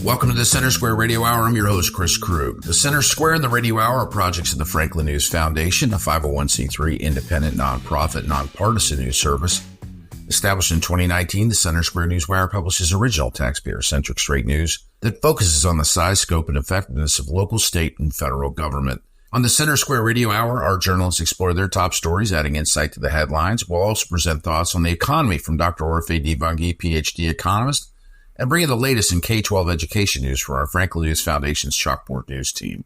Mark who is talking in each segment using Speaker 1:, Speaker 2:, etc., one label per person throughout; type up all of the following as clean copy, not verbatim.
Speaker 1: Welcome to the Center Square Radio Hour. I'm your host, Chris Krug. The Center Square and the Radio Hour are projects of the Franklin News Foundation, a 501c3 independent, nonprofit, nonpartisan news service. Established in 2019, the Center Square Newswire publishes original taxpayer-centric straight news that focuses on the size, scope, and effectiveness of local, state, and federal government. On the Center Square Radio Hour, our journalists explore their top stories, adding insight to the headlines. We'll also present thoughts on the economy from Dr. Orphe Divounguy, PhD economist, and bring you the latest in K-12 education news for our Franklin News Foundation's Chalkboard News team.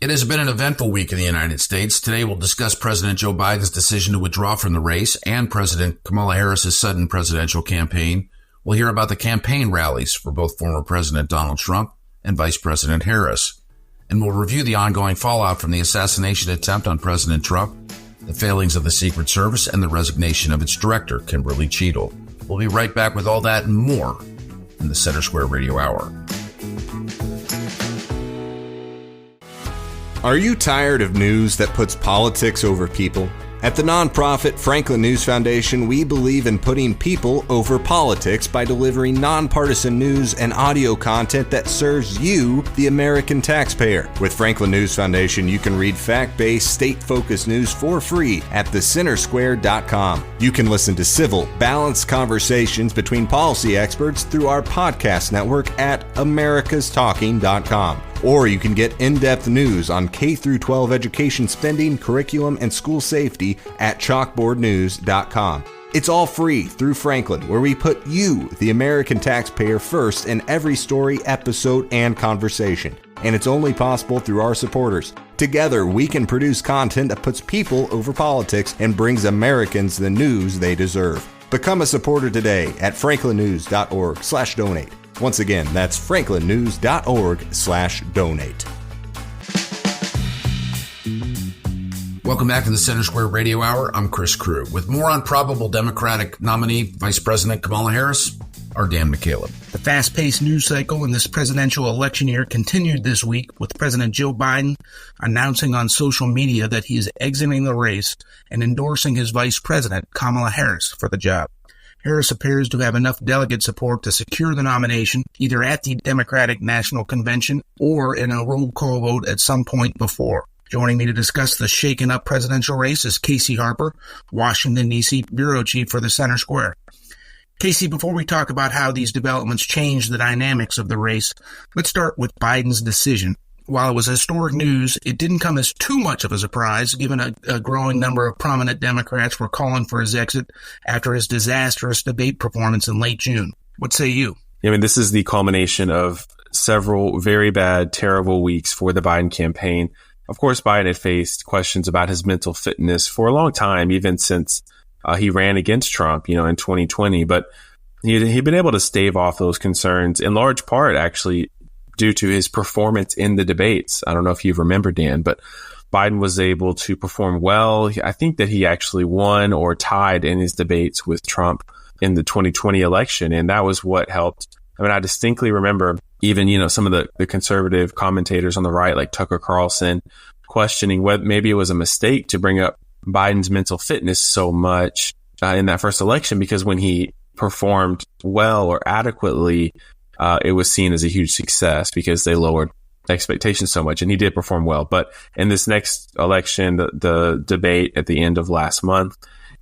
Speaker 1: It has been an eventful week in the United States. Today we'll discuss President Joe Biden's decision to withdraw from the race and President Kamala Harris's sudden presidential campaign. We'll hear about the campaign rallies for both former President Donald Trump and Vice President Harris. And we'll review the ongoing fallout from the assassination attempt on President Trump, the failings of the Secret Service, and the resignation of its director, Kimberly Cheatle. We'll be right back with all that and more in the Center Square Radio Hour.
Speaker 2: Are you tired of news that puts politics over people? At the nonprofit Franklin News Foundation, we believe in putting people over politics by delivering nonpartisan news and audio content that serves you, the American taxpayer. With Franklin News Foundation, you can read fact-based, state-focused news for free at thecentersquare.com. You can listen to civil, balanced conversations between policy experts through our podcast network at americastalking.com. Or you can get in-depth news on K-12 education spending, curriculum, and school safety at chalkboardnews.com. It's all free through Franklin, where we put you, the American taxpayer, first in every story, episode, and conversation. And it's only possible through our supporters. Together, we can produce content that puts people over politics and brings Americans the news they deserve. Become a supporter today at franklinnews.org/donate. Once again, that's franklinnews.org/donate.
Speaker 1: Welcome back to the Center Square Radio Hour. I'm Chris Krug. With more on probable Democratic nominee, Vice President Kamala Harris, our Dan McCaleb.
Speaker 3: The fast-paced news cycle in this presidential election year continued this week with President Joe Biden announcing on social media that he is exiting the race and endorsing his Vice President, Kamala Harris, for the job. Harris appears to have enough delegate support to secure the nomination, either at the Democratic National Convention or in a roll call vote at some point before. Joining me to discuss the shaken-up presidential race is Casey Harper, Washington, D.C. Bureau Chief for the Center Square. Casey, before we talk about how these developments change the dynamics of the race, let's start with Biden's decision. While it was historic news, it didn't come as too much of a surprise, given a growing number of prominent Democrats were calling for his exit after his disastrous debate performance in late June. What say you?
Speaker 4: I mean, this is the culmination of several very bad, terrible weeks for the Biden campaign. Of course, Biden had faced questions about his mental fitness for a long time, even since he ran against Trump, in 2020. But he'd been able to stave off those concerns in large part, actually, due to his performance in the debates. I don't know if you remember, Dan, but Biden was able to perform well. I think that he actually won or tied in his debates with Trump in the 2020 election. And that was what helped. I mean, I distinctly remember even, some of the conservative commentators on the right, like Tucker Carlson, questioning whether maybe it was a mistake to bring up Biden's mental fitness so much in that first election, because when he performed well or adequately, it was seen as a huge success because they lowered expectations so much, and he did perform well. But in this next election, the debate at the end of last month,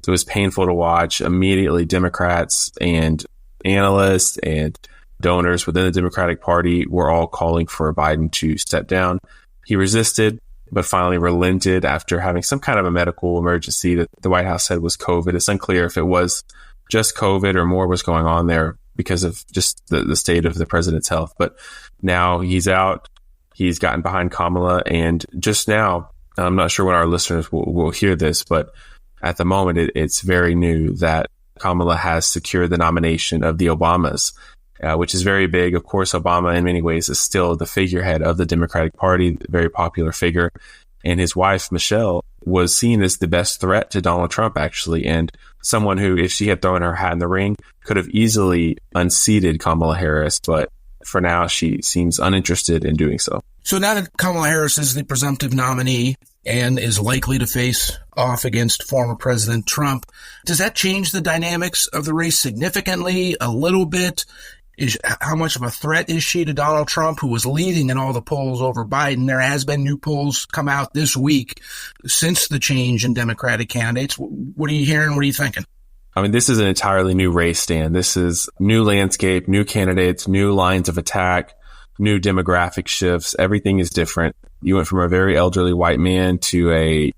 Speaker 4: it was painful to watch. Immediately, Democrats and analysts and donors within the Democratic Party were all calling for Biden to step down. He resisted, but finally relented after having some kind of a medical emergency that the White House said was COVID. It's unclear if it was just COVID or more was going on there because of just the state of the president's health. But now he's out. He's gotten behind Kamala. And just now, I'm not sure when our listeners will hear this, but at the moment, it's very new that Kamala has secured the nomination of the Obamas, which is very big. Of course, Obama in many ways is still the figurehead of the Democratic Party, very popular figure. And his wife, Michelle, was seen as the best threat to Donald Trump, actually, and someone who, if she had thrown her hat in the ring, could have easily unseated Kamala Harris. But for now, she seems uninterested in doing so.
Speaker 3: So now that Kamala Harris is the presumptive nominee and is likely to face off against former President Trump, does that change the dynamics of the race significantly, a little bit? How much of a threat is she to Donald Trump, who was leading in all the polls over Biden? There has been new polls come out this week since the change in Democratic candidates. What are you hearing? What are you thinking?
Speaker 4: I mean, this is an entirely new race, Dan. This is new landscape, new candidates, new lines of attack, new demographic shifts. Everything is different. You went from a very elderly white man to a,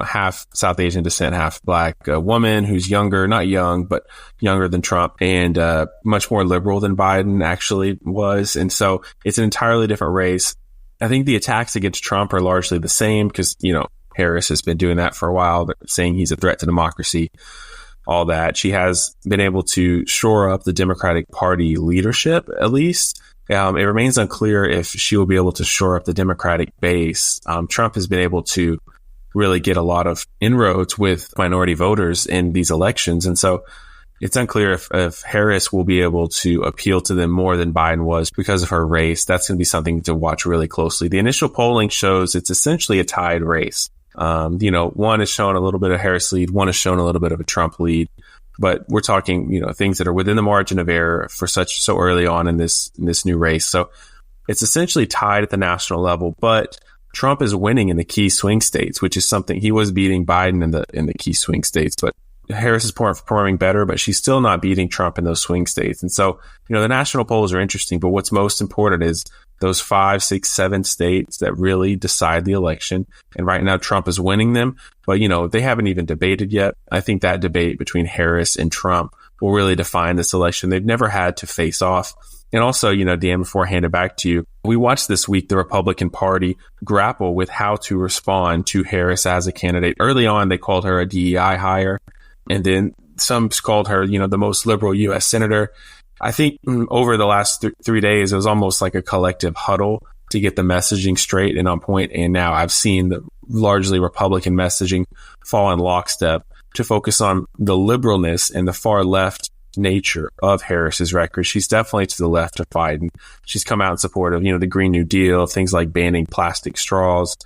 Speaker 4: half South Asian descent, half black woman who's younger, not young, but younger than Trump, and much more liberal than Biden actually was. And so it's an entirely different race. I think the attacks against Trump are largely the same because, Harris has been doing that for a while, saying he's a threat to democracy, all that. She has been able to shore up the Democratic Party leadership, at least. It remains unclear if she will be able to shore up the Democratic base. Trump has been able to really get a lot of inroads with minority voters in these elections. And so it's unclear if Harris will be able to appeal to them more than Biden was because of her race. That's going to be something to watch really closely. The initial polling shows it's essentially a tied race. One has shown a little bit of Harris lead, one has shown a little bit of a Trump lead. But we're talking, things that are within the margin of error for so early on in this new race. So it's essentially tied at the national level, but Trump is winning in the key swing states, which is something he was beating Biden in the key swing states. But Harris is performing better, but she's still not beating Trump in those swing states. And so, the national polls are interesting, but what's most important is those 5, 6, 7 states that really decide the election. And right now, Trump is winning them, but, they haven't even debated yet. I think that debate between Harris and Trump will really define this election. They've never had to face off. And also, Dan, before I hand it back to you, we watched this week the Republican Party grapple with how to respond to Harris as a candidate. Early on, they called her a DEI hire. And then some called her, the most liberal U.S. senator. I think over the last 3 days, it was almost like a collective huddle to get the messaging straight and on point. And now I've seen the largely Republican messaging fall in lockstep to focus on the liberalness and the far left nature of Harris's record. She's definitely to the left of Biden. She's come out in support of, the Green New Deal, things like banning plastic straws.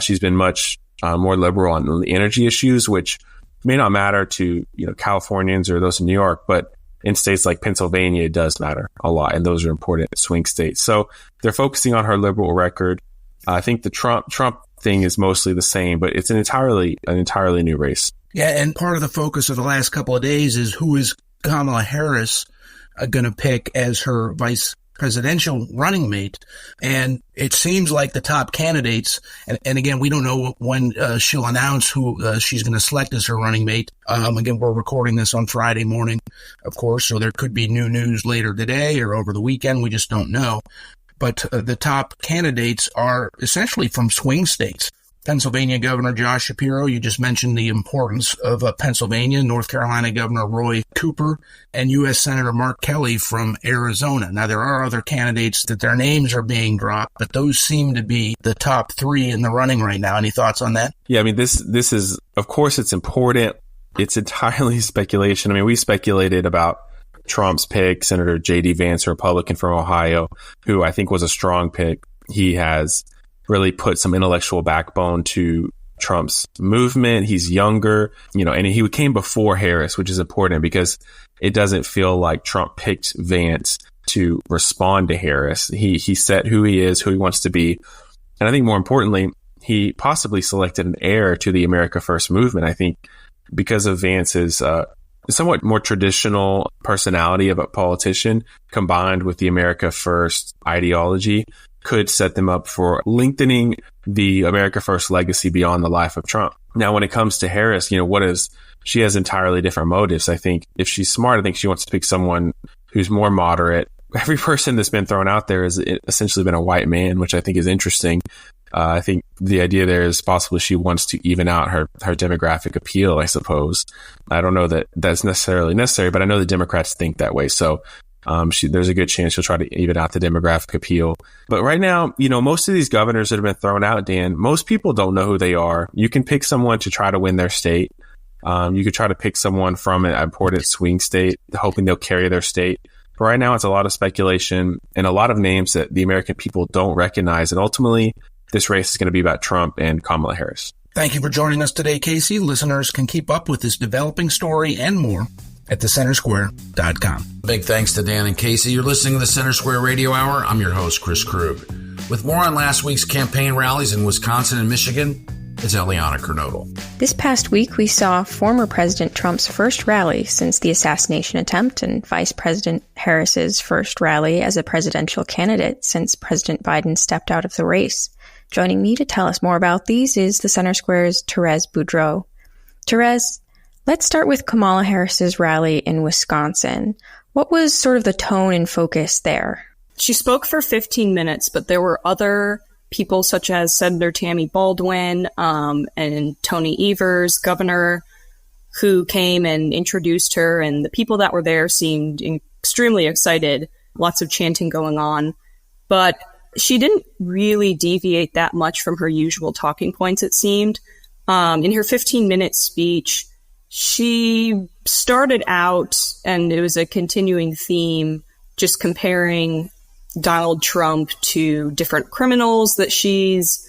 Speaker 4: She's been much more liberal on the energy issues, which may not matter to, Californians or those in New York, but in states like Pennsylvania, it does matter a lot. And those are important swing states. So they're focusing on her liberal record. I think the Trump thing is mostly the same, but it's an entirely new race.
Speaker 3: Yeah. And part of the focus of the last couple of days is who is Kamala Harris going to pick as her vice presidential running mate. And it seems like the top candidates, and again, we don't know when she'll announce who she's going to select as her running mate. Again, we're recording this on Friday morning, of course, so there could be new news later today or over the weekend. We just don't know. But the top candidates are essentially from swing states. Pennsylvania Governor Josh Shapiro, you just mentioned the importance of Pennsylvania, North Carolina Governor Roy Cooper, and U.S. Senator Mark Kelly from Arizona. Now, there are other candidates that their names are being dropped, but those seem to be the top 3 in the running right now. Any thoughts on that?
Speaker 4: Yeah, I mean, this is, of course, it's important. It's entirely speculation. I mean, we speculated about Trump's pick, Senator J.D. Vance, a Republican from Ohio, who I think was a strong pick. He has really put some intellectual backbone to Trump's movement. He's younger, and he came before Harris, which is important because it doesn't feel like Trump picked Vance to respond to Harris. He set who he is, who he wants to be. And I think more importantly, he possibly selected an heir to the America First movement. I think because of Vance's somewhat more traditional personality of a politician combined with the America First ideology could set them up for lengthening the America First legacy beyond the life of Trump. Now, when it comes to Harris, she has entirely different motives. I think if she's smart, I think she wants to pick someone who's more moderate. Every person that's been thrown out there has essentially been a white man, which I think is interesting. I think the idea there is possibly she wants to even out her demographic appeal, I suppose. I don't know that that's necessarily necessary, but I know the Democrats think that way. So there's a good chance she'll try to even out the demographic appeal. But right now, most of these governors that have been thrown out, Dan, most people don't know who they are. You can pick someone to try to win their state. You could try to pick someone from an important swing state, hoping they'll carry their state. But right now, it's a lot of speculation and a lot of names that the American people don't recognize. And ultimately, this race is going to be about Trump and Kamala Harris.
Speaker 3: Thank you for joining us today, Casey. Listeners can keep up with this developing story and more at thecentersquare.com.
Speaker 1: Big thanks to Dan and Casey. You're listening to the Center Square Radio Hour. I'm your host, Chris Krug. With more on last week's campaign rallies in Wisconsin and Michigan, it's Eliana Kernodle.
Speaker 5: This past week, we saw former President Trump's first rally since the assassination attempt and Vice President Harris's first rally as a presidential candidate since President Biden stepped out of the race. Joining me to tell us more about these is the Center Square's Therese Boudreau. Therese, let's start with Kamala Harris's rally in Wisconsin. What was sort of the tone and focus there?
Speaker 6: She spoke for 15 minutes, but there were other people such as Senator Tammy Baldwin and Tony Evers, governor, who came and introduced her. And the people that were there seemed extremely excited. Lots of chanting going on. But she didn't really deviate that much from her usual talking points, it seemed. In her 15-minute speech, she started out, and it was a continuing theme, just comparing Donald Trump to different criminals that she's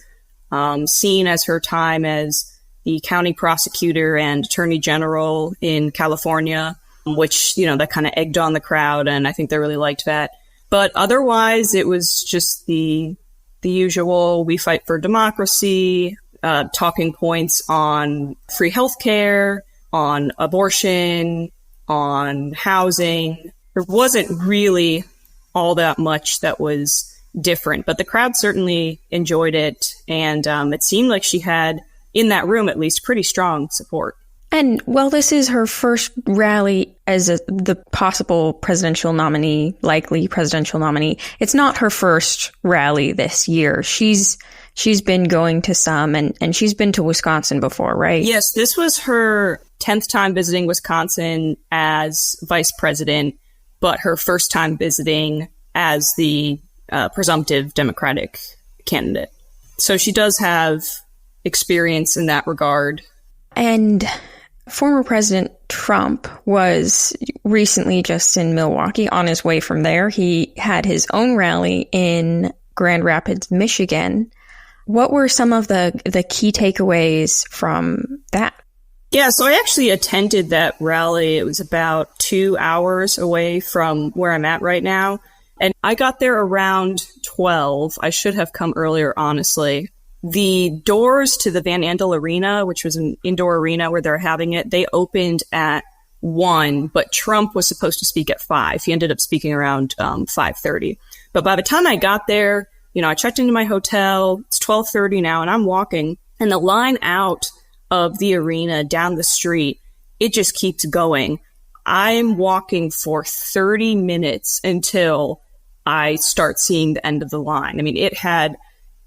Speaker 6: seen as her time as the county prosecutor and attorney general in California, which, that kind of egged on the crowd, and I think they really liked that. But otherwise, it was just the usual, we fight for democracy, talking points on free healthcare, on abortion, on housing. There wasn't really all that much that was different, but the crowd certainly enjoyed it. And it seemed like she had, in that room at least, pretty strong support.
Speaker 5: And while this is her first rally as the possible presidential nominee, likely presidential nominee, it's not her first rally this year. She's been going to some, and she's been to Wisconsin before, right?
Speaker 6: Yes, this was her 10th time visiting Wisconsin as vice president, but her first time visiting as the presumptive Democratic candidate. So she does have experience in that regard.
Speaker 5: And former President Trump was recently just in Milwaukee. On his way from there, he had his own rally in Grand Rapids, Michigan. What were some of the key takeaways from that?
Speaker 6: Yeah, so I actually attended that rally. It was about 2 hours away from where I'm at right now. And I got there around 12. I should have come earlier, honestly. The doors to the Van Andel Arena, which was an indoor arena where they're having it, they opened at 1, but Trump was supposed to speak at 5. He ended up speaking around 5:30. But by the time I got there, I checked into my hotel. It's 12:30 now, and I'm walking. And the line out of the arena down the street, it just keeps going. I'm walking for 30 minutes until I start seeing the end of the line. I mean, it had...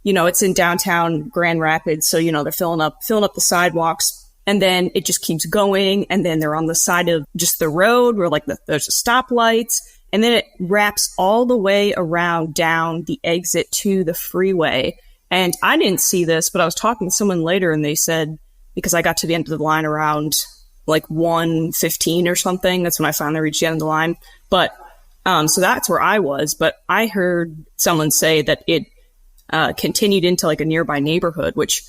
Speaker 6: it's in downtown Grand Rapids, so, they're filling up the sidewalks, and then it just keeps going, and then they're on the side of just the road where, there's a stoplights, and then it wraps all the way around down the exit to the freeway. And I didn't see this, but I was talking to someone later, and they said, because I got to the end of the line around, 1:15 or something, that's when I finally reached the end of the line. But, so that's where I was, but I heard someone say that it continued into a nearby neighborhood, which,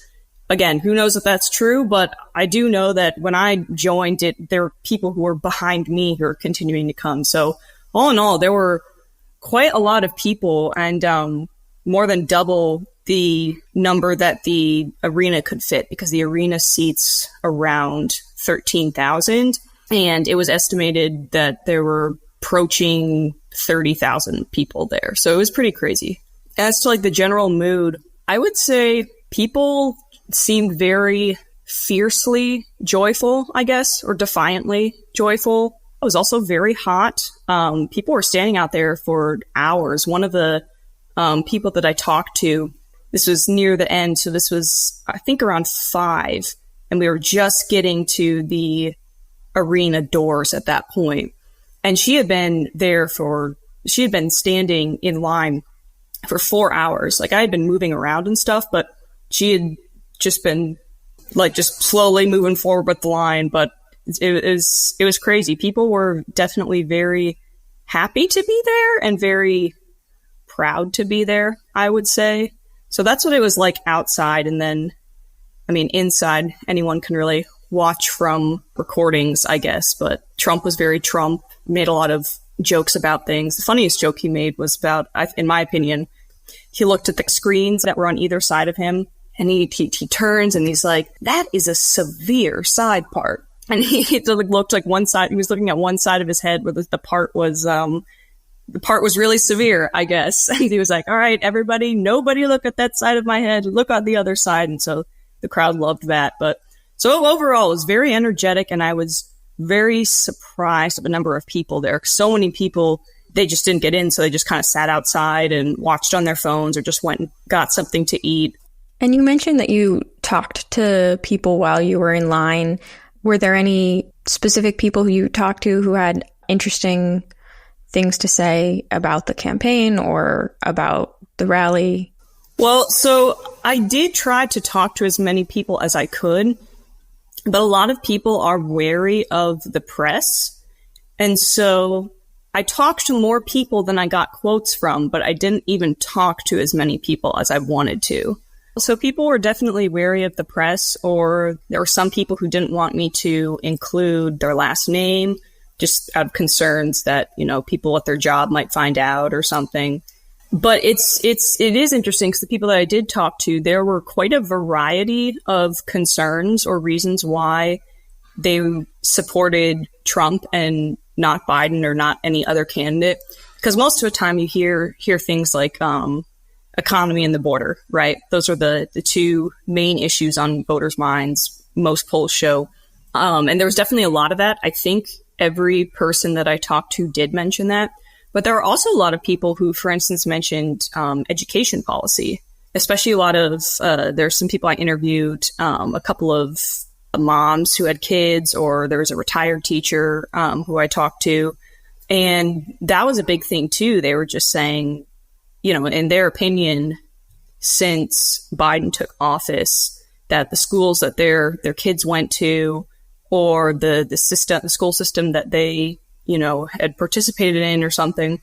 Speaker 6: again, who knows if that's true, but I do know that when I joined it, there were people who were behind me who are continuing to come. So all in all, there were quite a lot of people, and more than double the number that the arena could fit, because the arena seats around 13,000, and it was estimated that there were approaching 30,000 people there. So it was pretty crazy. As to the general mood, I would say people seemed very fiercely joyful, I guess, or defiantly joyful. It was also very hot. People were standing out there for hours. One of the people that I talked to, this was near the end, so this was, I think, around 5, and we were just getting to the arena doors at that point. And she had been standing in line for 4 hours. I had been moving around and stuff, but she had just been just slowly moving forward with the line. But it was crazy. People were definitely very happy to be there and very proud to be there, I would say. So that's what it was like outside. And then, inside, anyone can really watch from recordings, I guess. But Trump was very Trump, made a lot of jokes about things. The funniest joke he made was about, in my opinion, he looked at the screens that were on either side of him, and he turns and he's like, that is a severe side part. And he looked like one side, he was looking at one side of his head where the part was really severe, I guess. And he was like, all right, everybody, nobody look at that side of my head, look on the other side. And so the crowd loved that. But so overall, it was very energetic, and I was very surprised at the number of people there. So many people, they just didn't get in, so they just kind of sat outside and watched on their phones or just went and got something to eat.
Speaker 5: And you mentioned that you talked to people while you were in line. Were there any specific people who you talked to who had interesting things to say about the campaign or about the rally?
Speaker 6: Well, so I did try to talk to as many people as I could, but a lot of people are wary of the press. And so I talked to more people than I got quotes from, but I didn't even talk to as many people as I wanted to. So people were definitely wary of the press, or there were some people who didn't want me to include their last name, just out of concerns that, people at their job might find out or something. But it is interesting because the people that I did talk to, there were quite a variety of concerns or reasons why they supported Trump and not Biden or not any other candidate. Because most of the time you hear things like economy and the border, right? Those are the two main issues on voters' minds, most polls show. And there was definitely a lot of that. I think every person that I talked to did mention that. But there are also a lot of people who, for instance, mentioned education policy, especially a lot of, there's some people I interviewed, a couple of moms who had kids, or there was a retired teacher who I talked to. And that was a big thing, too. They were just saying, in their opinion, since Biden took office, that the schools that their kids went to, or the school system that they had participated in or something,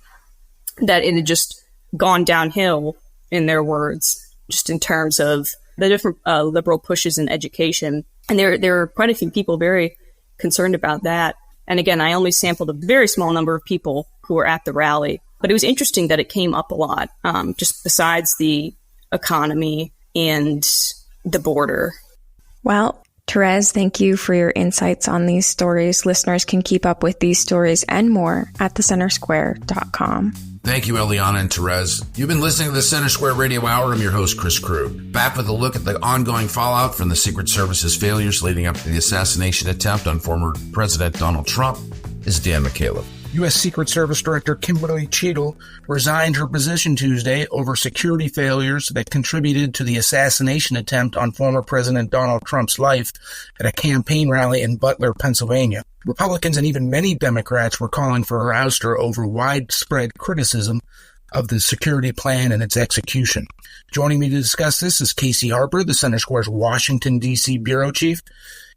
Speaker 6: that it had just gone downhill, in their words, just in terms of the different liberal pushes in education. And there are quite a few people very concerned about that. And again, I only sampled a very small number of people who were at the rally, but it was interesting that it came up a lot, just besides the economy and the border.
Speaker 5: Well, Therese, thank you for your insights on these stories. Listeners can keep up with these stories and more at thecentersquare.com.
Speaker 1: Thank you, Eliana and Therese. You've been listening to the Center Square Radio Hour. I'm your host, Chris Krug. Back with a look at the ongoing fallout from the Secret Service's failures leading up to the assassination attempt on former President Donald Trump is Dan McCaleb.
Speaker 3: U.S. Secret Service Director Kimberly Cheatle resigned her position Tuesday over security failures that contributed to the assassination attempt on former President Donald Trump's life at a campaign rally in Butler, Pennsylvania. Republicans and even many Democrats were calling for her ouster over widespread criticism of the security plan and its execution. Joining me to discuss this is Casey Harper, the Center Square's Washington, D.C. bureau chief.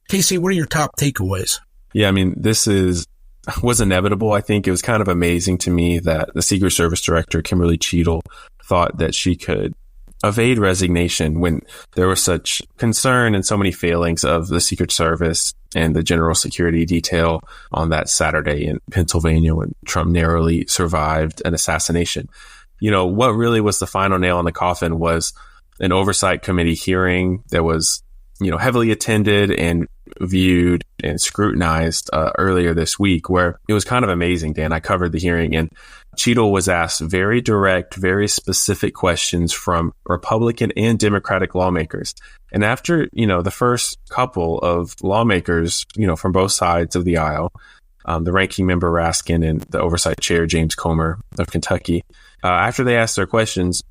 Speaker 3: Casey, what are your top takeaways?
Speaker 4: Yeah, this was inevitable. I think it was kind of amazing to me that the Secret Service Director, Kimberly Cheatle, thought that she could evade resignation when there was such concern and so many failings of the Secret Service and the general security detail on that Saturday in Pennsylvania when Trump narrowly survived an assassination. What really was the final nail in the coffin was an oversight committee hearing that was, heavily attended and viewed and scrutinized earlier this week, where it was kind of amazing, Dan. I covered the hearing, and Cheatle was asked very direct, very specific questions from Republican and Democratic lawmakers. And after, the first couple of lawmakers, from both sides of the aisle, the ranking member Raskin and the oversight chair James Comer of Kentucky, after they asked their questions,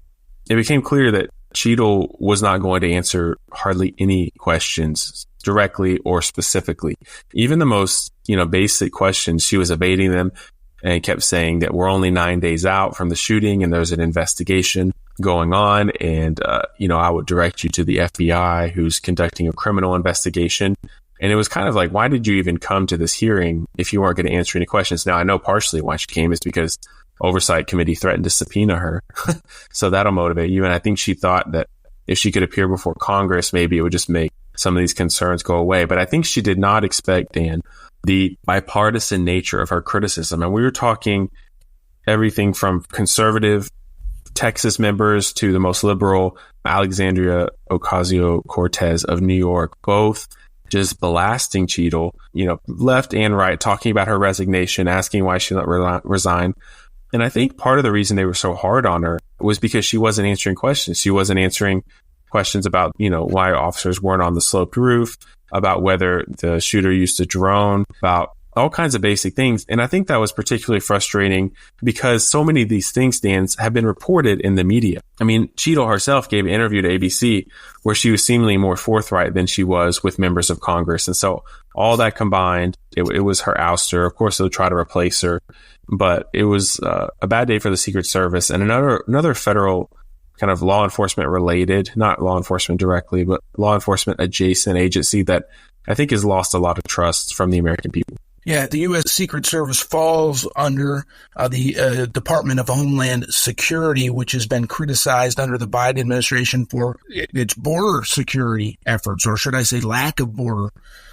Speaker 4: it became clear that Cheatle was not going to answer hardly any questions directly or specifically. Even the most, basic questions, she was evading them and kept saying that we're only 9 days out from the shooting and there's an investigation going on. And, I would direct you to the FBI, who's conducting a criminal investigation. And it was kind of like, why did you even come to this hearing if you weren't going to answer any questions? Now, I know partially why she came is because Oversight Committee threatened to subpoena her. So that'll motivate you. And I think she thought that if she could appear before Congress, maybe it would just make some of these concerns go away. But I think she did not expect, Dan, the bipartisan nature of her criticism. And we were talking everything from conservative Texas members to the most liberal Alexandria Ocasio-Cortez of New York, both just blasting Cheatle, left and right, talking about her resignation, asking why she resigned. And I think part of the reason they were so hard on her was because she wasn't answering questions. She wasn't answering questions about, why officers weren't on the sloped roof, about whether the shooter used a drone, about all kinds of basic things. And I think that was particularly frustrating because so many of these things, Dan, have been reported in the media. I mean, Cheatle herself gave an interview to ABC where she was seemingly more forthright than she was with members of Congress. And so all that combined, it was her ouster. Of course, they'll try to replace her, but it was a bad day for the Secret Service. And another federal kind of law enforcement related, not law enforcement directly, but law enforcement adjacent agency that I think has lost a lot of trust from the American people.
Speaker 3: Yeah, the U.S. Secret Service falls under the Department of Homeland Security, which has been criticized under the Biden administration for its border security efforts, or should I say lack of border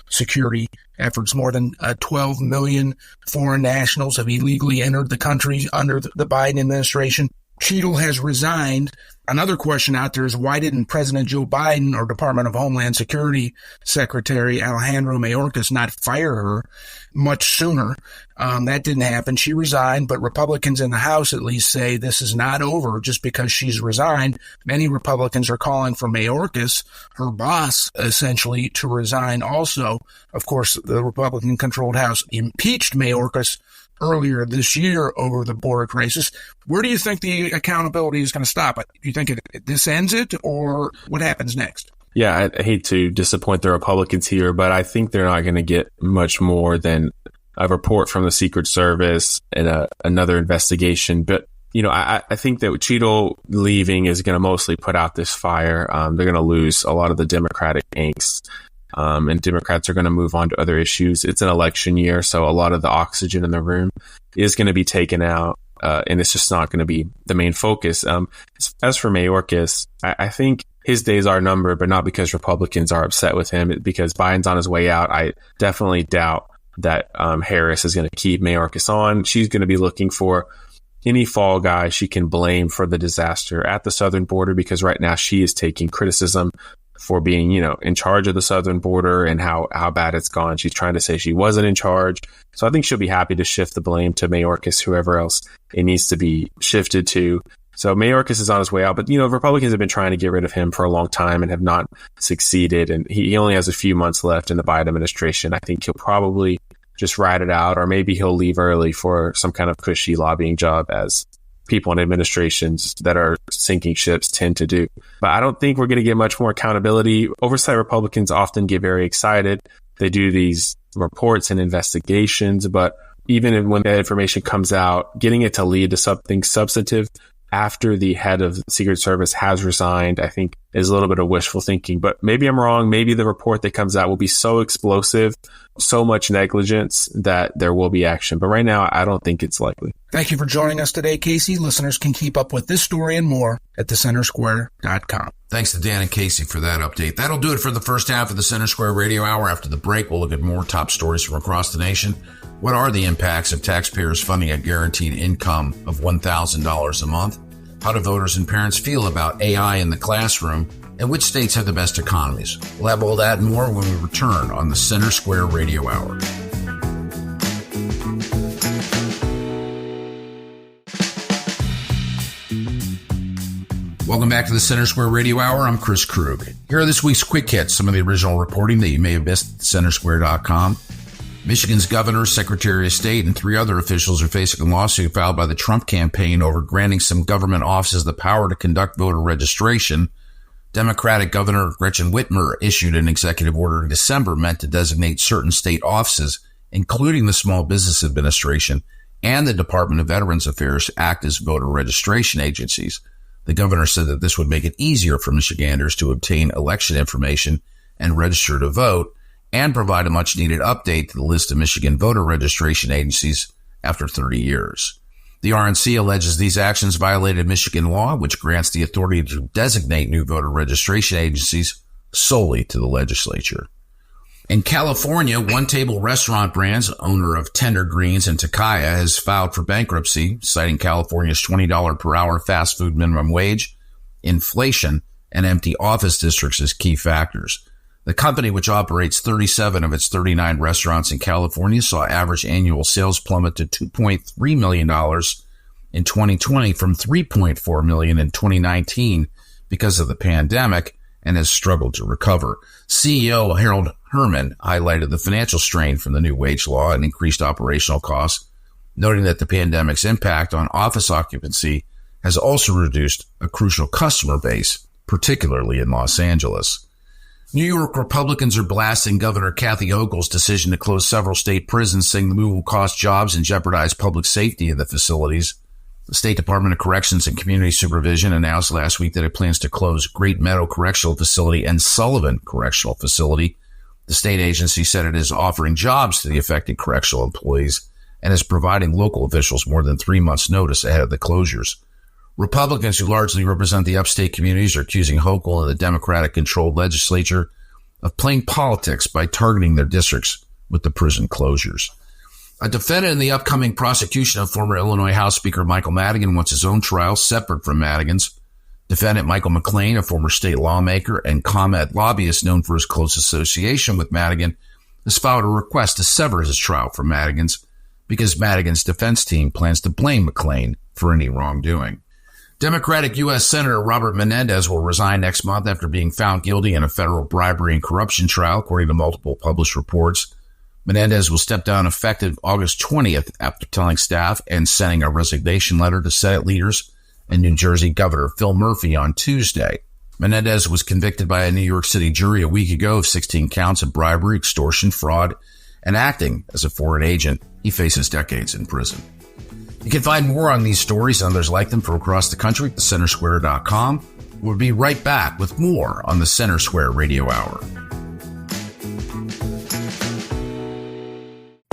Speaker 3: security efforts. More than 12 million foreign nationals have illegally entered the country under the Biden administration. Cheatle has resigned. Another question out there is, why didn't President Joe Biden or Department of Homeland Security Secretary Alejandro Mayorkas not fire her much sooner? That didn't happen. She resigned, but Republicans in the House at least say this is not over just because she's resigned. Many Republicans are calling for Mayorkas, her boss, essentially, to resign also. Of course, the Republican-controlled House impeached Mayorkas earlier this year over the border crisis. Where do you think the accountability is going to stop? Do you think this ends it, or what happens next?
Speaker 4: Yeah, I hate to disappoint the Republicans here, but I think they're not going to get much more than a report from the Secret Service and another investigation. But, I think that Cheatle leaving is going to mostly put out this fire. They're going to lose a lot of the Democratic angst. And Democrats are going to move on to other issues. It's an election year, so a lot of the oxygen in the room is going to be taken out, and it's just not going to be the main focus. As for Mayorkas, I think his days are numbered, but not because Republicans are upset with him, because Biden's on his way out. I definitely doubt that Harris is going to keep Mayorkas on. She's going to be looking for any fall guy she can blame for the disaster at the southern border, because right now she is taking criticism for being, in charge of the southern border and how bad it's gone. She's trying to say she wasn't in charge. So I think she'll be happy to shift the blame to Mayorkas, whoever else it needs to be shifted to. So Mayorkas is on his way out, but, Republicans have been trying to get rid of him for a long time and have not succeeded. And he only has a few months left in the Biden administration. I think he'll probably just ride it out, or maybe he'll leave early for some kind of cushy lobbying job, as people in administrations that are sinking ships tend to do. But I don't think we're going to get much more accountability. Oversight Republicans often get very excited. They do these reports and investigations, but even when that information comes out, getting it to lead to something substantive after the head of the Secret Service has resigned, I think is a little bit of wishful thinking. But maybe I'm wrong. Maybe the report that comes out will be so explosive, so much negligence, that there will be action. But right now, I don't think it's likely.
Speaker 3: Thank you for joining us today, Casey. Listeners can keep up with this story and more at thecentersquare.com.
Speaker 1: Thanks to Dan and Casey for that update. That'll do it for the first half of the Center Square Radio Hour. After the break, we'll look at more top stories from across the nation. What are the impacts of taxpayers funding a guaranteed income of $1,000 a month? How do voters and parents feel about AI in the classroom? And which states have the best economies? We'll have all that and more when we return on the Center Square Radio Hour. Welcome back to the Center Square Radio Hour. I'm Chris Krug. Here are this week's quick hits, some of the original reporting that you may have missed at centersquare.com. Michigan's governor, secretary of state, and 3 other officials are facing a lawsuit filed by the Trump campaign over granting some government offices the power to conduct voter registration. Democratic Governor Gretchen Whitmer issued an executive order in December meant to designate certain state offices, including the Small Business Administration and the Department of Veterans Affairs, to act as voter registration agencies. The governor said that this would make it easier for Michiganders to obtain election information and register to vote, and provide a much-needed update to the list of Michigan voter registration agencies after 30 years. The RNC alleges these actions violated Michigan law, which grants the authority to designate new voter registration agencies solely to the legislature. In California, One Table Restaurant Brands, owner of Tender Greens and Takaya, has filed for bankruptcy, citing California's $20 per hour fast food minimum wage, inflation, and empty office districts as key factors. The company, which operates 37 of its 39 restaurants in California, saw average annual sales plummet to $2.3 million in 2020 from $3.4 million in 2019 because of the pandemic, and has struggled to recover. CEO Harold Herman highlighted the financial strain from the new wage law and increased operational costs, noting that the pandemic's impact on office occupancy has also reduced a crucial customer base, particularly in Los Angeles. New York Republicans are blasting Governor Kathy Hochul's decision to close several state prisons, saying the move will cost jobs and jeopardize public safety in the facilities. The State Department of Corrections and Community Supervision announced last week that it plans to close Great Meadow Correctional Facility and Sullivan Correctional Facility. The state agency said it is offering jobs to the affected correctional employees and is providing local officials more than 3 months' notice ahead of the closures. Republicans, who largely represent the upstate communities, are accusing Hochul and the Democratic-controlled legislature of playing politics by targeting their districts with the prison closures. A defendant in the upcoming prosecution of former Illinois House Speaker Michael Madigan wants his own trial separate from Madigan's. Defendant Michael McLean, a former state lawmaker and ComEd lobbyist known for his close association with Madigan, has filed a request to sever his trial from Madigan's because Madigan's defense team plans to blame McLean for any wrongdoing. Democratic U.S. Senator Robert Menendez will resign next month after being found guilty in a federal bribery and corruption trial, according to multiple published reports. Menendez will step down effective August 20th after telling staff and sending a resignation letter to Senate leaders and New Jersey Governor Phil Murphy on Tuesday. Menendez was convicted by a New York City jury a week ago of 16 counts of bribery, extortion, fraud, and acting as a foreign agent. He faces decades in prison. You can find more on these stories and others like them from across the country at thecentersquare.com. We'll be right back with more on the Center Square Radio Hour.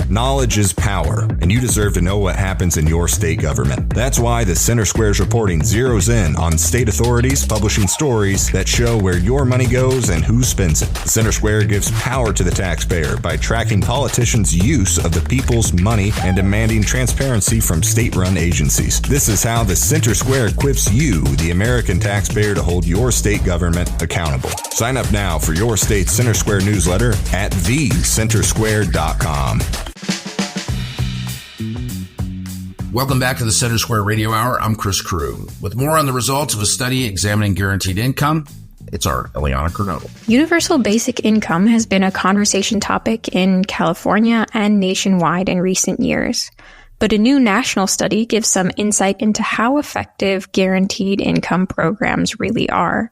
Speaker 2: Knowledge is power, and you deserve to know what happens in your state government. That's why the Center Square's reporting zeroes in on state authorities publishing stories that show where your money goes and who spends it. The Center Square gives power to the taxpayer by tracking politicians' use of the people's money and demanding transparency from state-run agencies. This is how the Center Square equips you, the American taxpayer, to hold your state government accountable. Sign up now for your state's Center Square newsletter at thecentersquare.com.
Speaker 1: Welcome back to the Center Square Radio Hour. I'm Chris Crew. With more on the results of a study examining guaranteed income, it's our Eliana Kernodle.
Speaker 5: Universal basic income has been a conversation topic in California and nationwide in recent years. But a new national study gives some insight into how effective guaranteed income programs really are.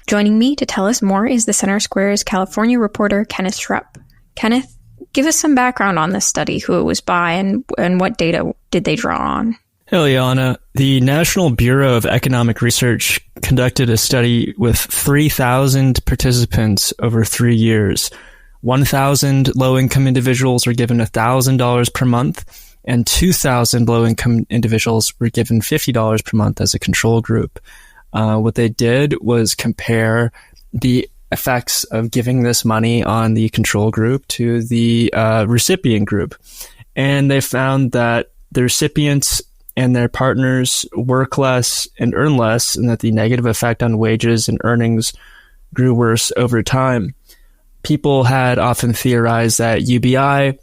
Speaker 5: Joining me to tell us more is the Center Square's California reporter, Kenneth Schrupp. Kenneth, give us some background on this study, who it was by, and what data did they draw on?
Speaker 7: Eliana, the National Bureau of Economic Research conducted a study with 3,000 participants over 3 years. 1,000 low-income individuals were given $1,000 per month, and 2,000 low-income individuals were given $50 per month as a control group. What they did was compare the effects of giving this money on the control group to the recipient group. And they found that the recipients and their partners work less and earn less, and that the negative effect on wages and earnings grew worse over time. People had often theorized that UBI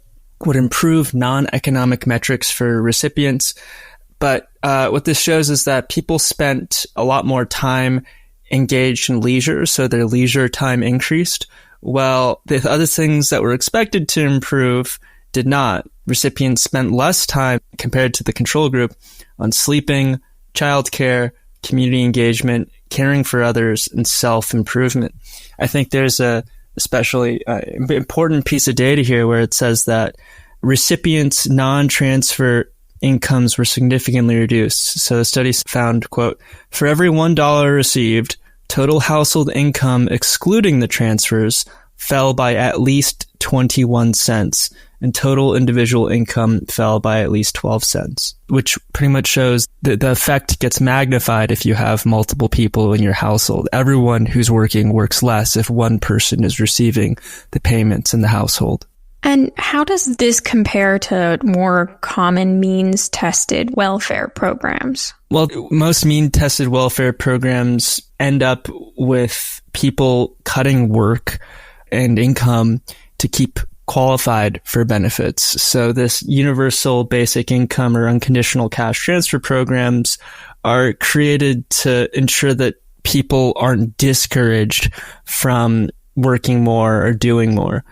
Speaker 7: would improve non-economic metrics for recipients, but what this shows is that people spent a lot more time engaged in leisure, so their leisure time increased, while the other things that were expected to improve did not. Recipients spent less time compared to the control group on sleeping, childcare, community engagement, caring for others, and self-improvement. I think there's a especially important piece of data here where it says that recipients' non-transfer incomes were significantly reduced. So the study found, quote, for every $1 received, total household income excluding the transfers fell by at least 21 cents. and total individual income fell by at least 12 cents, which pretty much shows that the effect gets magnified if you have multiple people in your household. Everyone who's working works less if one person is receiving the payments in the household.
Speaker 5: And how does this compare to more common means-tested welfare programs?
Speaker 7: Well, most means-tested welfare programs end up with people cutting work and income to keep qualified for benefits. So this universal basic income or unconditional cash transfer programs are created to ensure that people aren't discouraged from working more or doing more.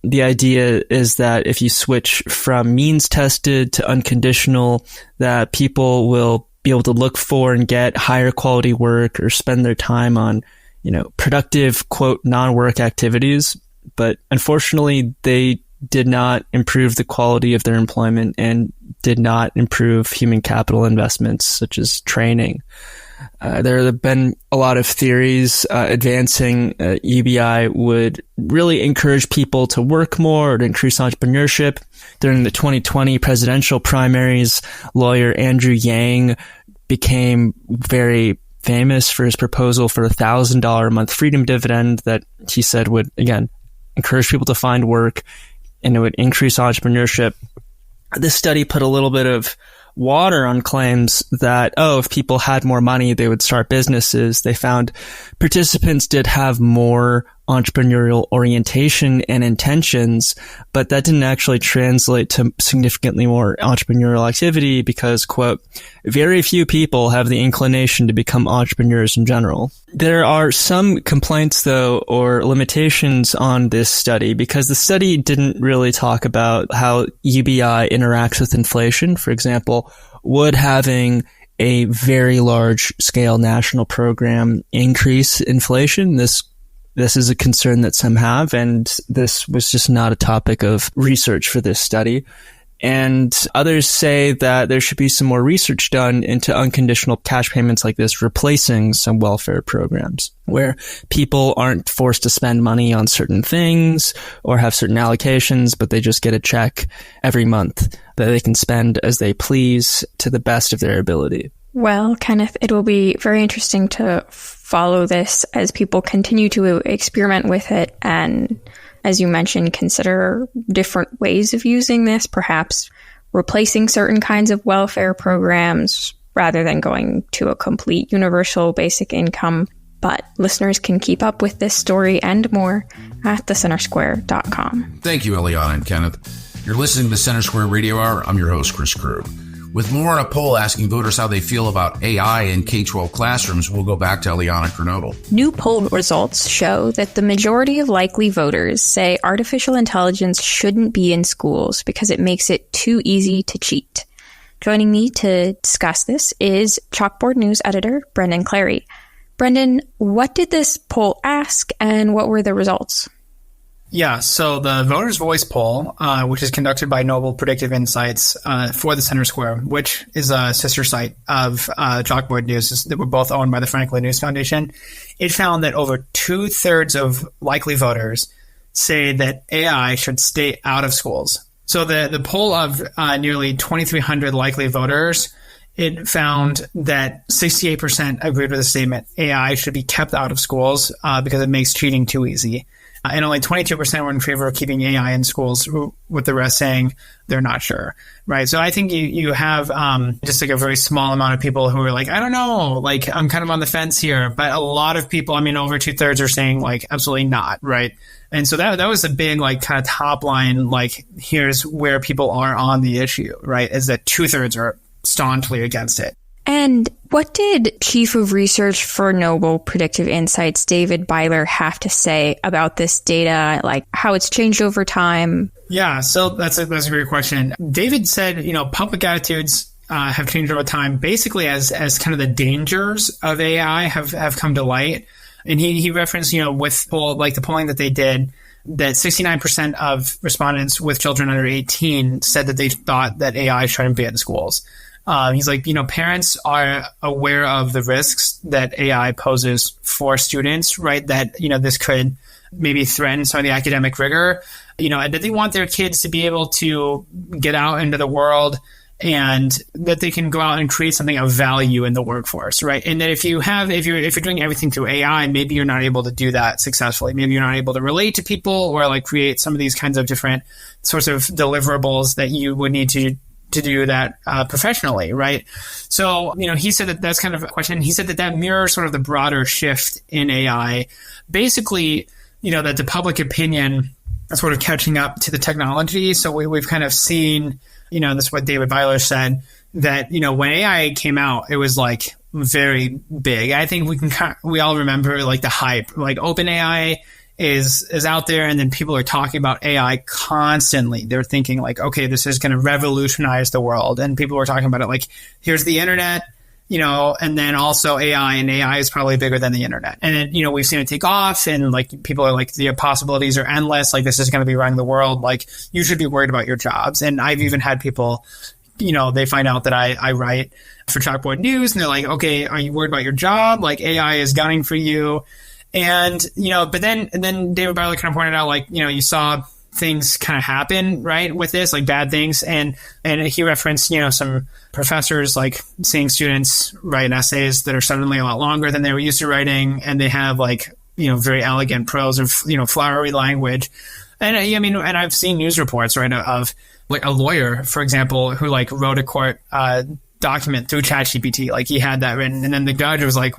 Speaker 7: The idea is that if you switch from means tested to unconditional, that people will be able to look for and get higher quality work or spend their time on, productive, quote, non-work activities. But unfortunately, they did not improve the quality of their employment and did not improve human capital investments such as training. There have been a lot of theories advancing UBI would really encourage people to work more or to increase entrepreneurship. During the 2020 presidential primaries, lawyer Andrew Yang became very famous for his proposal for a $1,000 a month freedom dividend that he said would, again, encourage people to find work and it would increase entrepreneurship. This study put a little bit of water on claims that, if people had more money, they would start businesses. They found participants did have more entrepreneurial orientation and intentions, but that didn't actually translate to significantly more entrepreneurial activity because, quote, very few people have the inclination to become entrepreneurs in general. There are some complaints, though, or limitations on this study because the study didn't really talk about how UBI interacts with inflation. For example, would having a very large scale national program increase inflation? This is a concern that some have, and this was just not a topic of research for this study. And others say that there should be some more research done into unconditional cash payments like this, replacing some welfare programs where people aren't forced to spend money on certain things or have certain allocations, but they just get a check every month that they can spend as they please to the best of their ability.
Speaker 5: Well, Kenneth, it will be very interesting to follow this as people continue to experiment with it and, as you mentioned, consider different ways of using this, perhaps replacing certain kinds of welfare programs rather than going to a complete universal basic income. But listeners can keep up with this story and more at thecentersquare.com.
Speaker 1: Thank you, Eliana and Kenneth. You're listening to the Center Square Radio Hour. I'm your host, Chris Krug. With more on a poll asking voters how they feel about AI in K-12 classrooms, we'll go back to Eliana Kernodle.
Speaker 5: New poll results show that the majority of likely voters say artificial intelligence shouldn't be in schools because it makes it too easy to cheat. Joining me to discuss this is Chalkboard News editor Brendan Clary. Brendan, what did this poll ask and what were the results?
Speaker 8: Yeah, so the Voters' Voice poll, which is conducted by Noble Predictive Insights for the Center Square, which is a sister site of Chalkboard News that were both owned by the Franklin News Foundation, it found that over 2/3 of likely voters say that AI should stay out of schools. So the poll of nearly 2,300 likely voters, it found that 68% agreed with the statement AI should be kept out of schools because it makes cheating too easy. And only 22% were in favor of keeping AI in schools, with the rest saying they're not sure, right? So I think you have just like a very small amount of people who are like, I don't know, like I'm kind of on the fence here. But a lot of people, over 2/3 are saying like absolutely not, right? And so that was a big like kind of top line, like here's where people are on the issue, right? Is that 2/3 are staunchly against it.
Speaker 5: And what did Chief of Research for Noble Predictive Insights, David Byler, have to say about this data, like how it's changed over time?
Speaker 8: Yeah, so that's a great question. David said, public attitudes have changed over time, basically as kind of the dangers of AI have come to light. And he referenced, with the polling that they did, that 69% of respondents with children under 18 said that they thought that AI shouldn't be in schools. He's like, parents are aware of the risks that AI poses for students, right? That, this could maybe threaten some of the academic rigor, and that they want their kids to be able to get out into the world and that they can go out and create something of value in the workforce, right? And that if you're doing everything through AI, maybe you're not able to do that successfully. Maybe you're not able to relate to people or like create some of these kinds of different sorts of deliverables that you would need to do that professionally, right? So, he said that that's kind of a question. He said that mirrors sort of the broader shift in AI. Basically, that the public opinion is sort of catching up to the technology. So we've kind of seen, this is what David Byler said, that, when AI came out, it was like very big. I think we all remember like the hype, like OpenAI is out there, and then people are talking about AI constantly. They're thinking like, okay, this is going to revolutionize the world. And people were talking about it like, here's the internet, and then also AI, and AI is probably bigger than the internet. And then, we've seen it take off, and like people are like, the possibilities are endless. Like, this is going to be running the world. Like, you should be worried about your jobs. And I've even had people, they find out that I write for Chalkboard News, and they're like, okay, are you worried about your job? Like, AI is gunning for you. And, but then David Byler kind of pointed out, like, you saw things kind of happen, right, with this, like bad things. And he referenced, some professors like seeing students write essays that are suddenly a lot longer than they were used to writing. And they have like, very elegant prose or, flowery language. And and I've seen news reports, right, of like a lawyer, for example, who like wrote a court document through ChatGPT. Like, he had that written, and then the judge was like,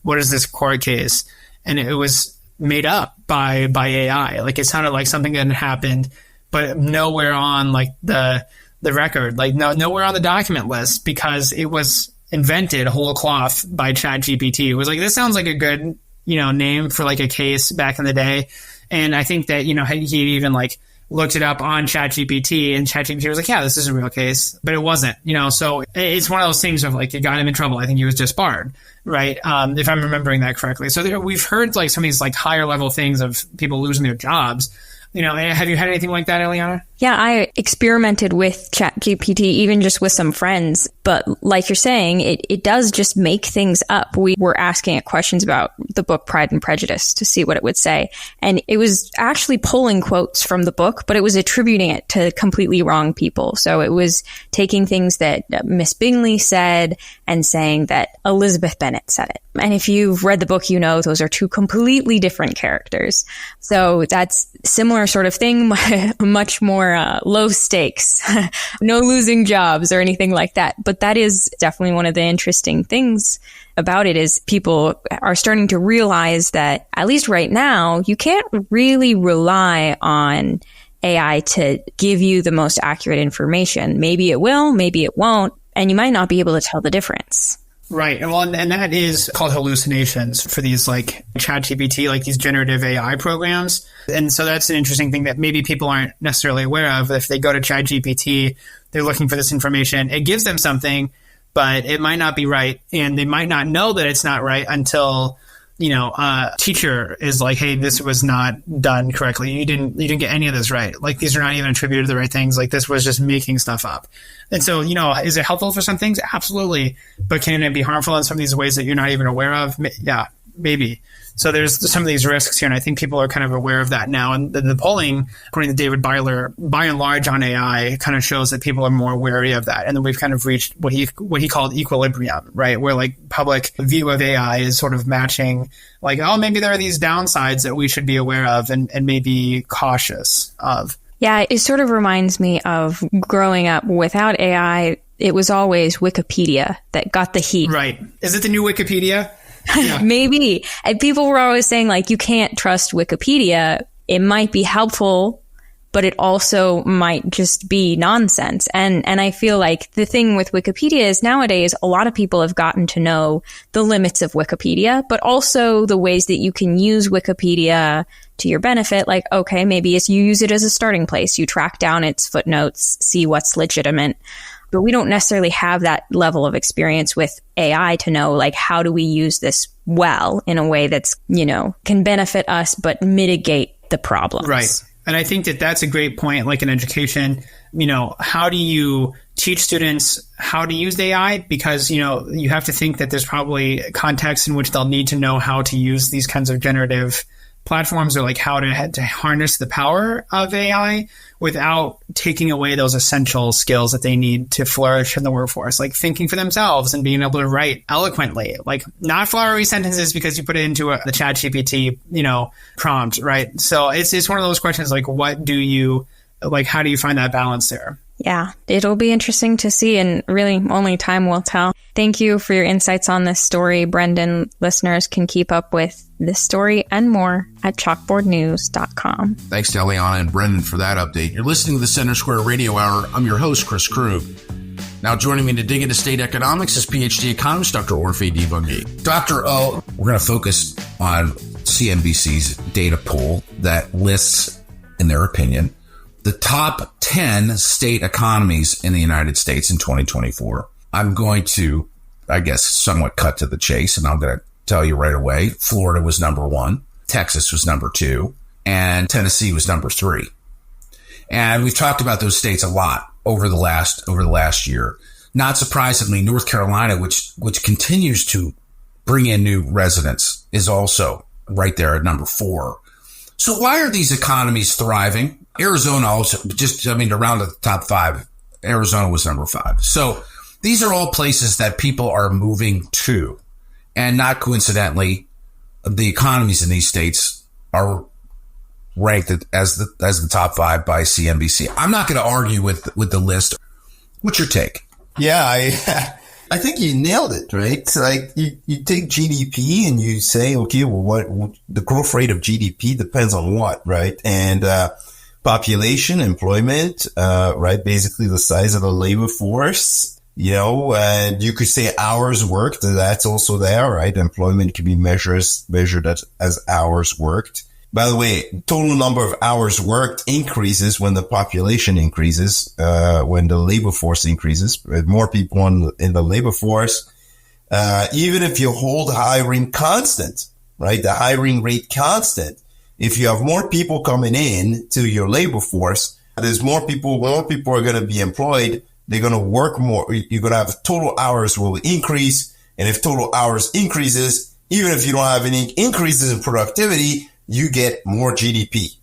Speaker 8: what is this court case? And it was made up by AI. Like, it sounded like something that had happened, but nowhere on like the record, like nowhere on the document list, because it was invented whole cloth by ChatGPT. It was like, this sounds like a good, name for like a case back in the day. And I think that, he even like looked it up on ChatGPT, and ChatGPT was like, yeah, this is a real case, but it wasn't, so it's one of those things of like, it got him in trouble. I think he was disbarred, right? If I'm remembering that correctly. So we've heard like some of these like higher level things of people losing their jobs. Have you had anything like that, Eliana?
Speaker 5: Yeah, I experimented with ChatGPT, even just with some friends. But like you're saying, it does just make things up. We were asking it questions about the book Pride and Prejudice to see what it would say. And it was actually pulling quotes from the book, but it was attributing it to completely wrong people. So it was taking things that Miss Bingley said and saying that Elizabeth Bennet said it. And if you've read the book, those are two completely different characters. So that's similar sort of thing, much more low stakes, no losing jobs or anything like that. But that is definitely one of the interesting things about it, is people are starting to realize that, at least right now, you can't really rely on AI to give you the most accurate information. Maybe it will, maybe it won't, and you might not be able to tell the difference.
Speaker 8: Right. And that is called hallucinations for these like ChatGPT, like these generative AI programs. And so that's an interesting thing that maybe people aren't necessarily aware of. If they go to ChatGPT, they're looking for this information. It gives them something, but it might not be right. And they might not know that it's not right until, a teacher is like, hey, this was not done correctly. You didn't get any of this right. Like, these are not even attributed to the right things. Like, this was just making stuff up. And so, is it helpful for some things? Absolutely. But can it be harmful in some of these ways that you're not even aware of? Yeah, maybe. So there's some of these risks here, and I think people are kind of aware of that now. And the polling, according to David Byler, by and large on AI, kind of shows that people are more wary of that. And then we've kind of reached what he called equilibrium, right? Where like public view of AI is sort of matching, like, oh, maybe there are these downsides that we should be aware of and maybe cautious of.
Speaker 5: Yeah, it sort of reminds me of growing up without AI. It was always Wikipedia that got the heat.
Speaker 8: Right. Is it the new Wikipedia? Yeah.
Speaker 5: Maybe. And people were always saying, like, you can't trust Wikipedia. It might be helpful, but it also might just be nonsense. And I feel like the thing with Wikipedia is nowadays a lot of people have gotten to know the limits of Wikipedia, but also the ways that you can use Wikipedia to your benefit. Like, okay, maybe it's you use it as a starting place. You track down its footnotes, see what's legitimate. But we don't necessarily have that level of experience with AI to know, like, how do we use this well in a way that's, can benefit us, but mitigate the problems.
Speaker 8: Right. And I think that that's a great point, like in education, how do you teach students how to use AI? Because, you have to think that there's probably context in which they'll need to know how to use these kinds of generative platforms are like how to harness the power of AI without taking away those essential skills that they need to flourish in the workforce, like thinking for themselves and being able to write eloquently, like not flowery sentences because you put it into the chat GPT, prompt, right? So it's one of those questions like, how do you find that balance there?
Speaker 5: Yeah, it'll be interesting to see, and really only time will tell. Thank you for your insights on this story, Brendan. Listeners can keep up with this story and more at chalkboardnews.com.
Speaker 1: Thanks to Eliana and Brendan for that update. You're listening to the Center Square Radio Hour. I'm your host, Chris Krug. Now joining me to dig into state economics is PhD economist Dr. Orphe Divounguy. Dr. O, we're going to focus on CNBC's data poll that lists, in their opinion, the top 10 state economies in the United States in 2024. I'm going to, I guess, somewhat cut to the chase, and I'm going to tell you right away. Florida was number 1, Texas was number 2, and Tennessee was number 3. And we've talked about those states a lot over the last year. Not surprisingly, North Carolina, which continues to bring in new residents, is also right there at number 4. So why are these economies thriving? Arizona also, to round at the top 5, Arizona was number 5. So these are all places that people are moving to. And not coincidentally, the economies in these states are ranked as the top 5 by CNBC. I'm not going to argue with the list. What's your take?
Speaker 9: Yeah, I think you nailed it, right? It's like you take GDP and you say, okay, well, what the growth rate of GDP depends on what, right? And population, employment, right? Basically the size of the labor force, and you could say hours worked. That's also there, right? Employment can be measured as hours worked. By the way, total number of hours worked increases when the population increases, when the labor force increases. With more people in the labor force, even if you hold hiring constant, right? The hiring rate constant. If you have more people coming in to your labor force, there's more people are going to be employed. They're going to work more. You're going to have total hours will increase. And if total hours increases, even if you don't have any increases in productivity, you get more GDP.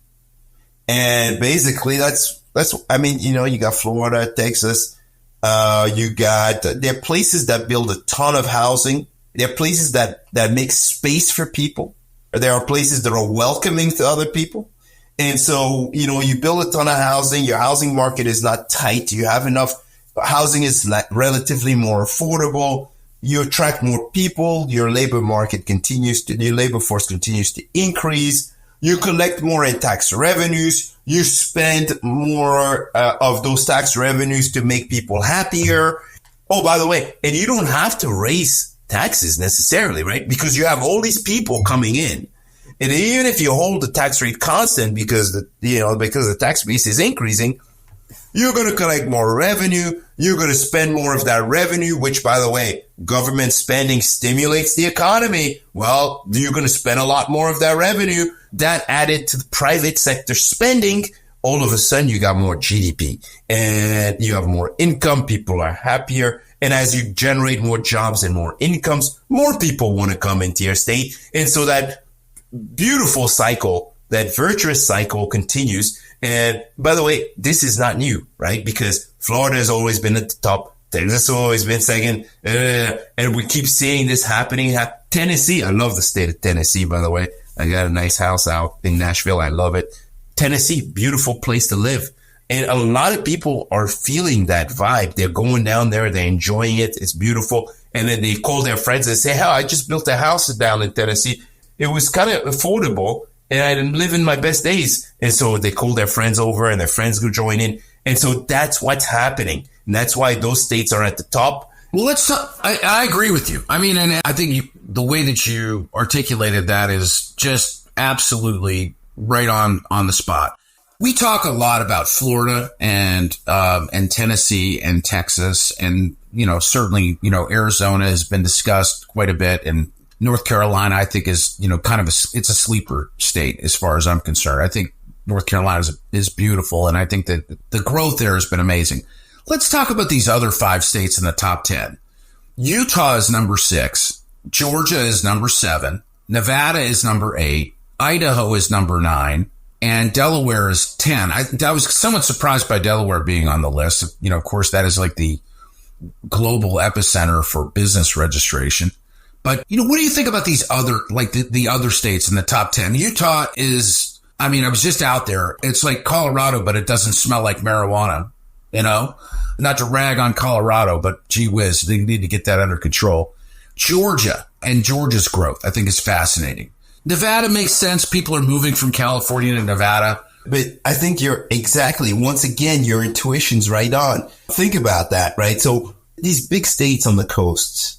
Speaker 9: And basically that's, you got Florida, Texas, there are places that build a ton of housing. There are places that make space for people. There are places that are welcoming to other people. And so, you build a ton of housing. Your housing market is not tight. You have enough. Housing is relatively more affordable. You attract more people. Your labor force continues to increase. You collect more in tax revenues. You spend more of those tax revenues to make people happier. Oh, by the way, and you don't have to raise taxes necessarily, right? Because you have all these people coming in. And even if you hold the tax rate constant because the tax base is increasing, you're going to collect more revenue. You're going to spend more of that revenue, which, by the way, government spending stimulates the economy. Well, you're going to spend a lot more of that revenue. That added to the private sector spending, all of a sudden you got more GDP and you have more income. People are happier. And as you generate more jobs and more incomes, more people want to come into your state. And so that beautiful cycle, that virtuous cycle continues. And by the way, this is not new, right? Because Florida has always been at the top. Texas has always been second. And we keep seeing this happening. Tennessee, I love the state of Tennessee, by the way. I got a nice house out in Nashville. I love it. Tennessee, beautiful place to live. And a lot of people are feeling that vibe. They're going down there. They're enjoying it. It's beautiful. And then they call their friends and say, I just built a house down in Tennessee. It was kind of affordable. And I didn't live in my best days. And so they call their friends over and their friends go join in. And so that's what's happening. And that's why those states are at the top.
Speaker 1: Well, let's talk. I agree with you. I mean, and I think the way that you articulated that is just absolutely right on the spot. We talk a lot about Florida and Tennessee and Texas and, certainly, Arizona has been discussed quite a bit, and North Carolina, I think, is, kind of it's a sleeper state as far as I'm concerned. I think North Carolina is beautiful, and I think that the growth there has been amazing. Let's talk about these other 5 states in the top 10. Utah is number 6. Georgia is number 7. Nevada is number 8. Idaho is number 9, and Delaware is 10. I was somewhat surprised by Delaware being on the list. You know, of course, that is like the global epicenter for business registration. But, you know, what do you think about these other, like the other states in the top 10? Utah is, I mean, I was just out there. It's like Colorado, but it doesn't smell like marijuana, you know? Not to rag on Colorado, but gee whiz, they need to get that under control. Georgia and Georgia's growth, I think, is fascinating. Nevada makes sense. People are moving from California to Nevada.
Speaker 9: But I think once again, your intuition's right on. Think about that, right? So these big states on the coasts,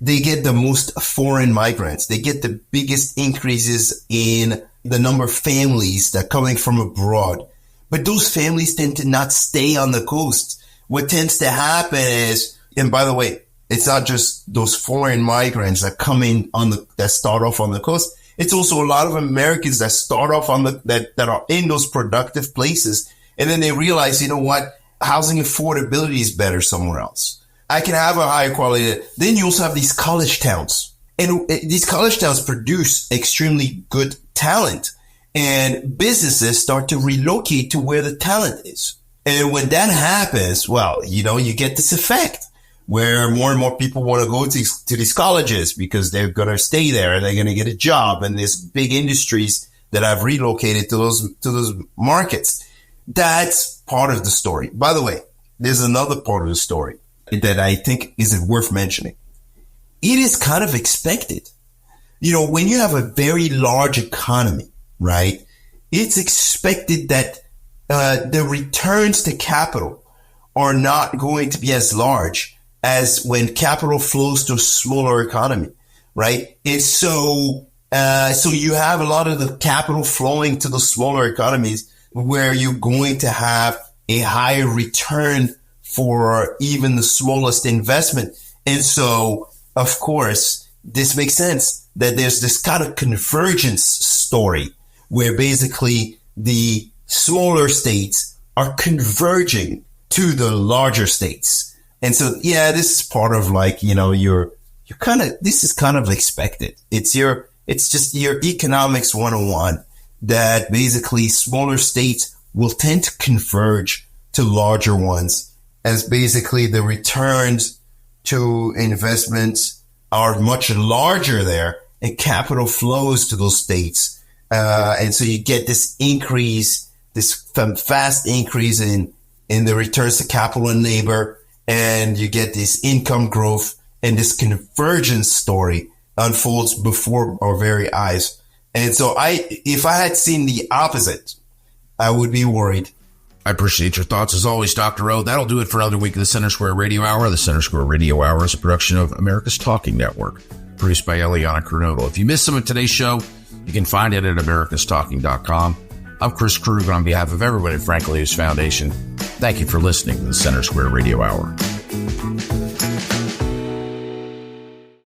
Speaker 9: they get the most foreign migrants. They get the biggest increases in the number of families that are coming from abroad. But those families tend to not stay on the coast. What tends to happen is, and by the way, it's not just those foreign migrants that come in that start off on the coast. It's also a lot of Americans that start off that are in those productive places. And then they realize, you know what? Housing affordability is better somewhere else. I can have a higher quality. Then you also have these college towns, and these college towns produce extremely good talent, and businesses start to relocate to where the talent is. And when that happens, well, you know, you get this effect where more and more people want to go to these colleges because they're going to stay there and they're going to get a job. And there's big industries that have relocated to those markets. That's part of the story. By the way, there's another part of the story that I think is worth mentioning. It is kind of expected. You know, when you have a very large economy, right, it's expected that the returns to capital are not going to be as large as when capital flows to a smaller economy, right? And so you have a lot of the capital flowing to the smaller economies where you're going to have a higher return for even the smallest investment. And so, of course, this makes sense that there's this kind of convergence story where basically the smaller states are converging to the larger states. And so, yeah, this is part of like, you know, this is kind of expected. It's just your economics 101 that basically smaller states will tend to converge to larger ones as basically the returns to investments are much larger there and capital flows to those states. And so you get this increase, this fast increase in the returns to capital and labor. And you get this income growth, and this convergence story unfolds before our very eyes. And so if I had seen the opposite, I would be worried.
Speaker 1: I appreciate your thoughts as always, Dr. O. That'll do it for another week of the Center Square Radio Hour. The Center Square Radio Hour is a production of America's Talking Network, produced by Eliana Kernodle. If you missed some of today's show, you can find it at americastalking.com. I'm Chris Krug on behalf of everybody at Franklin News Foundation. Thank you for listening to the Center Square Radio Hour.